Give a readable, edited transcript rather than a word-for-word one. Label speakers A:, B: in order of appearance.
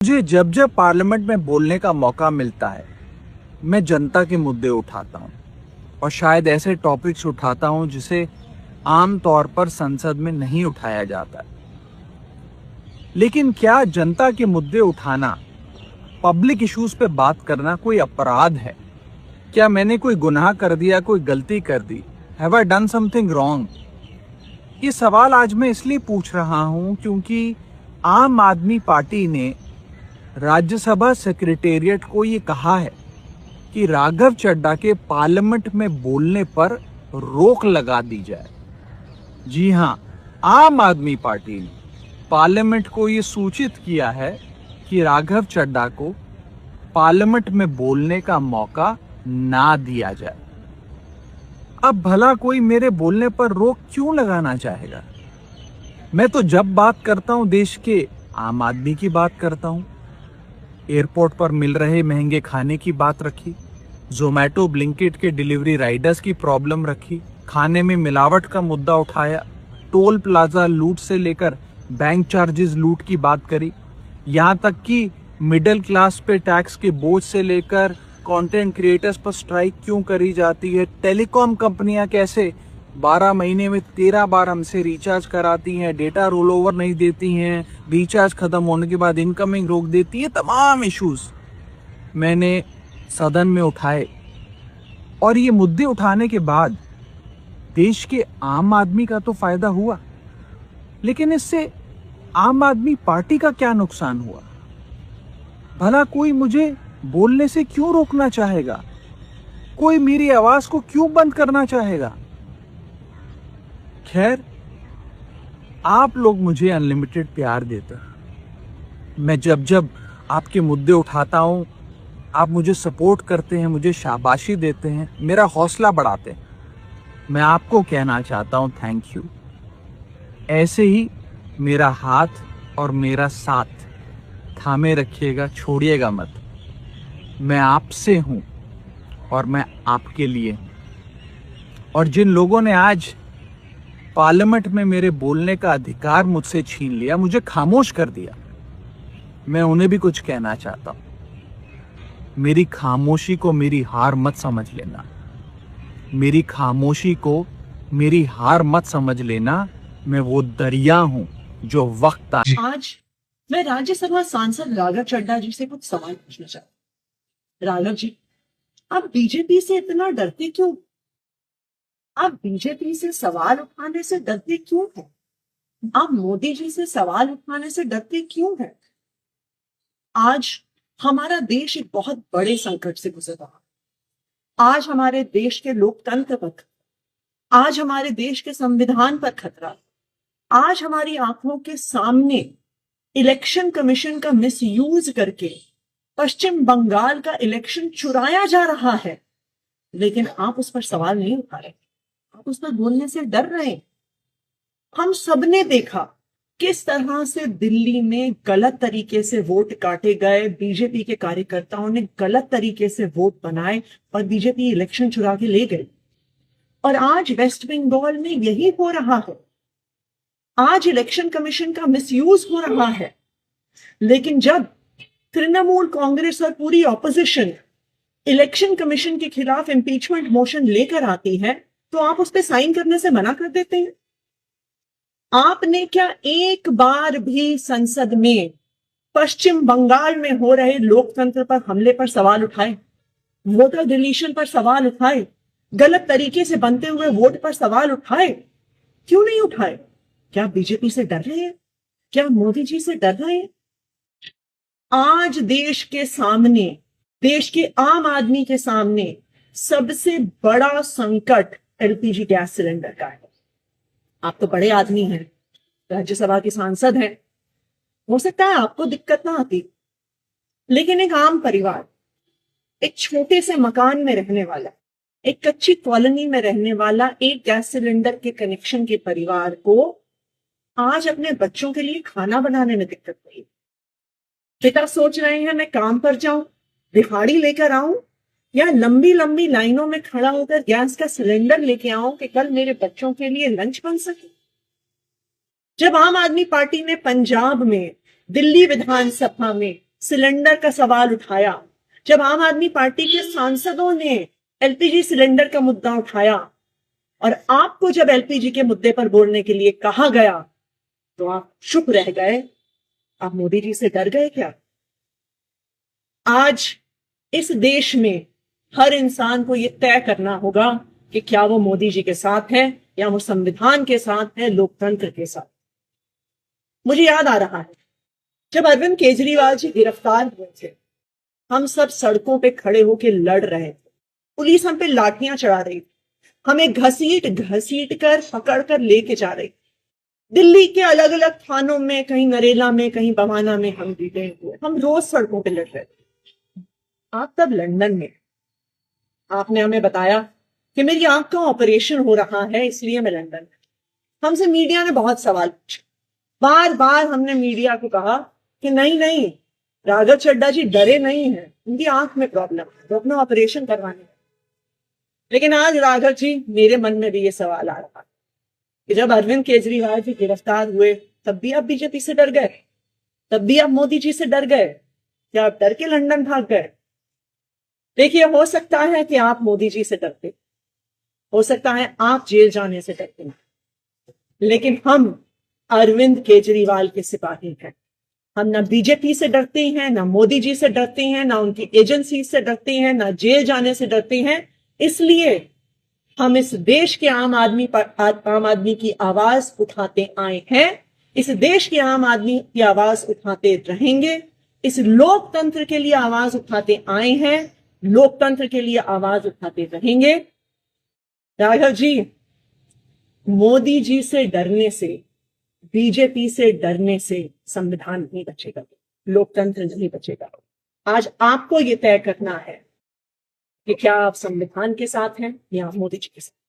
A: मुझे जब जब पार्लियामेंट में बोलने का मौका मिलता है, मैं जनता के मुद्दे उठाता हूँ और शायद ऐसे टॉपिक्स उठाता हूँ जिसे आम तौर पर संसद में नहीं उठाया जाता। लेकिन क्या जनता के मुद्दे उठाना, पब्लिक इश्यूज पे बात करना कोई अपराध है? क्या मैंने कोई गुनाह कर दिया, कोई गलती कर दी? Have I done something wrong? ये सवाल आज मैं इसलिए पूछ रहा हूँ क्योंकि आम आदमी पार्टी ने राज्यसभा सेक्रेटेरिएट को ये कहा है कि राघव चड्ढा के पार्लियामेंट में बोलने पर रोक लगा दी जाए। जी हां, आम आदमी पार्टी ने पार्लियामेंट को ये सूचित किया है कि राघव चड्ढा को पार्लियामेंट में बोलने का मौका ना दिया जाए। अब भला कोई मेरे बोलने पर रोक क्यों लगाना चाहेगा? मैं तो जब बात करता हूं देश के आम आदमी की बात करता हूं। एयरपोर्ट पर मिल रहे महंगे खाने की बात रखी, जोमैटो ब्लिंकिट के डिलीवरी राइडर्स की प्रॉब्लम रखी, खाने में मिलावट का मुद्दा उठाया, टोल प्लाजा लूट से लेकर बैंक चार्जेस लूट की बात करी, यहाँ तक कि मिडिल क्लास पे टैक्स के बोझ से लेकर कंटेंट क्रिएटर्स पर स्ट्राइक क्यों करी जाती है, टेलीकॉम कंपनियां कैसे 12 महीने में 13 बार हमसे रिचार्ज कराती हैं, डेटा रोल ओवर नहीं देती हैं, रिचार्ज खत्म होने के बाद इनकमिंग रोक देती है। तमाम इश्यूज मैंने सदन में उठाए और ये मुद्दे उठाने के बाद देश के आम आदमी का तो फायदा हुआ, लेकिन इससे आम आदमी पार्टी का क्या नुकसान हुआ? भला कोई मुझे बोलने से क्यों रोकना चाहेगा? कोई मेरी आवाज को क्यों बंद करना चाहेगा? खैर, आप लोग मुझे अनलिमिटेड प्यार देते हैं। मैं जब जब आपके मुद्दे उठाता हूं, आप मुझे सपोर्ट करते हैं, मुझे शाबाशी देते हैं, मेरा हौसला बढ़ाते हैं। मैं आपको कहना चाहता हूं थैंक यू। ऐसे ही मेरा हाथ और मेरा साथ थामे रखिएगा, छोड़िएगा मत। मैं आपसे हूं और मैं आपके लिए हूं। और जिन लोगों ने आज पार्लियामेंट में मेरे बोलने का अधिकार मुझसे छीन लिया, मुझे खामोश कर दिया, मैं उन्हें भी कुछ कहना चाहता हूं। मेरी खामोशी को मेरी हार मत समझ लेना। मेरी खामोशी को मेरी हार मत समझ लेना। मैं वो दरिया हूं जो वक्त
B: आज मैं राज्यसभा सांसद राघव चड्ढा जी से कुछ सवाल पूछना चाहता हूँ। राघव जी, आप बीजेपी से इतना डरते क्यों? आप बीजेपी से सवाल उठाने से डरते क्यों हैं? आप मोदी जी से सवाल उठाने से डरते क्यों हैं? आज हमारा देश एक बहुत बड़े संकट से गुजर रहा है। आज हमारे देश के लोकतंत्र पर, आज हमारे देश के संविधान पर खतरा। आज हमारी आंखों के सामने इलेक्शन कमीशन का मिसयूज करके पश्चिम बंगाल का इलेक्शन चुराया जा रहा है, लेकिन आप उस पर सवाल नहीं उठा रहे। आप उस पर बोलने से डर रहे। हम सबने देखा किस तरह से दिल्ली में गलत तरीके से वोट काटे गए, बीजेपी के कार्यकर्ताओं ने गलत तरीके से वोट बनाए और बीजेपी इलेक्शन चुरा के ले गई। और आज वेस्ट बंगाल में यही हो रहा है। आज इलेक्शन कमीशन का मिसयूज हो रहा है। लेकिन जब तृणमूल कांग्रेस और पूरी ऑपोजिशन इलेक्शन कमीशन के खिलाफ इंपीचमेंट मोशन लेकर आती है, तो आप उस पर साइन करने से मना कर देते हैं। आपने क्या एक बार भी संसद में पश्चिम बंगाल में हो रहे लोकतंत्र पर हमले पर सवाल उठाए, वोटर डिलीशन पर सवाल उठाए, गलत तरीके से बनते हुए वोट पर सवाल उठाए? क्यों नहीं उठाए? क्या बीजेपी से डर रहे हैं? क्या मोदी जी से डर रहे हैं? आज देश के सामने, देश के आम आदमी के सामने सबसे बड़ा संकट एलपीजी गैस सिलेंडर का है। आप तो बड़े आदमी हैं, राज्यसभा के सांसद हैं, हो सकता है आपको दिक्कत ना आती, लेकिन एक आम परिवार, एक छोटे से मकान में रहने वाला, एक कच्ची कॉलोनी में रहने वाला एक गैस सिलेंडर के कनेक्शन के परिवार को आज अपने बच्चों के लिए खाना बनाने में दिक्कत हुई। पिता सोच रहे हैं मैं काम पर जाऊं, दिहाड़ी लेकर आऊं, या लंबी लंबी लाइनों में खड़ा होकर गैस का सिलेंडर लेके आऊं कि कल मेरे बच्चों के लिए लंच बन सके। जब आम आदमी पार्टी ने पंजाब में, दिल्ली विधानसभा में सिलेंडर का सवाल उठाया, जब आम आदमी पार्टी के सांसदों ने एलपीजी सिलेंडर का मुद्दा उठाया और आपको जब एलपीजी के मुद्दे पर बोलने के लिए कहा गया तो आप चुप रह गए। आप मोदी जी से डर गए क्या? आज इस देश में हर इंसान को यह तय करना होगा कि क्या वो मोदी जी के साथ है या वो संविधान के साथ है, लोकतंत्र के साथ। मुझे याद आ रहा है जब अरविंद केजरीवाल जी गिरफ्तार हुए थे, हम सब सड़कों पे खड़े होकर लड़ रहे थे, पुलिस हम पे लाठियां चढ़ा रही थी, हमें घसीट घसीट कर पकड़ कर लेके जा रही थी। दिल्ली के अलग अलग थानों में, कहीं नरेला में, कहीं बवाना में हम डटे हुए, हम रोज सड़कों पे लड़ रहे थे। आप तब लंदन में, आपने हमें बताया कि मेरी आंख का ऑपरेशन हो रहा है इसलिए मैं लंदन में। हमसे मीडिया ने बहुत सवाल पूछे, बार बार हमने मीडिया को कहा कि नहीं नहीं, राघव चड्ढा जी डरे नहीं हैं, उनकी आंख में प्रॉब्लम है, वो अपना ऑपरेशन करवाने। लेकिन आज राघव जी, मेरे मन में भी ये सवाल आ रहा है कि जब अरविंद केजरीवाल जी गिरफ्तार हुए तब भी आप बीजेपी से डर गए, तब भी आप मोदी जी से डर गए, क्या आप डर के लंदन भाग गए? देखिए, हो सकता है कि आप मोदी जी से डरते, हो सकता है आप जेल जाने से डरते हैं, लेकिन हम अरविंद केजरीवाल के सिपाही हैं। हम ना बीजेपी से डरते हैं, ना मोदी जी से डरते हैं, ना उनकी एजेंसी से डरते हैं, ना जेल जाने से डरते हैं। इसलिए हम इस देश के आम आदमी की आवाज उठाते आए हैं, इस देश के आम आदमी की आवाज उठाते रहेंगे, इस लोकतंत्र के लिए आवाज उठाते आए हैं, लोकतंत्र के लिए आवाज उठाते रहेंगे। राघव जी, मोदी जी से डरने से, बीजेपी से डरने से संविधान नहीं बचेगा, लोकतंत्र नहीं बचेगा। आज आपको यह तय करना है कि क्या आप संविधान के साथ हैं या मोदी जी के साथ।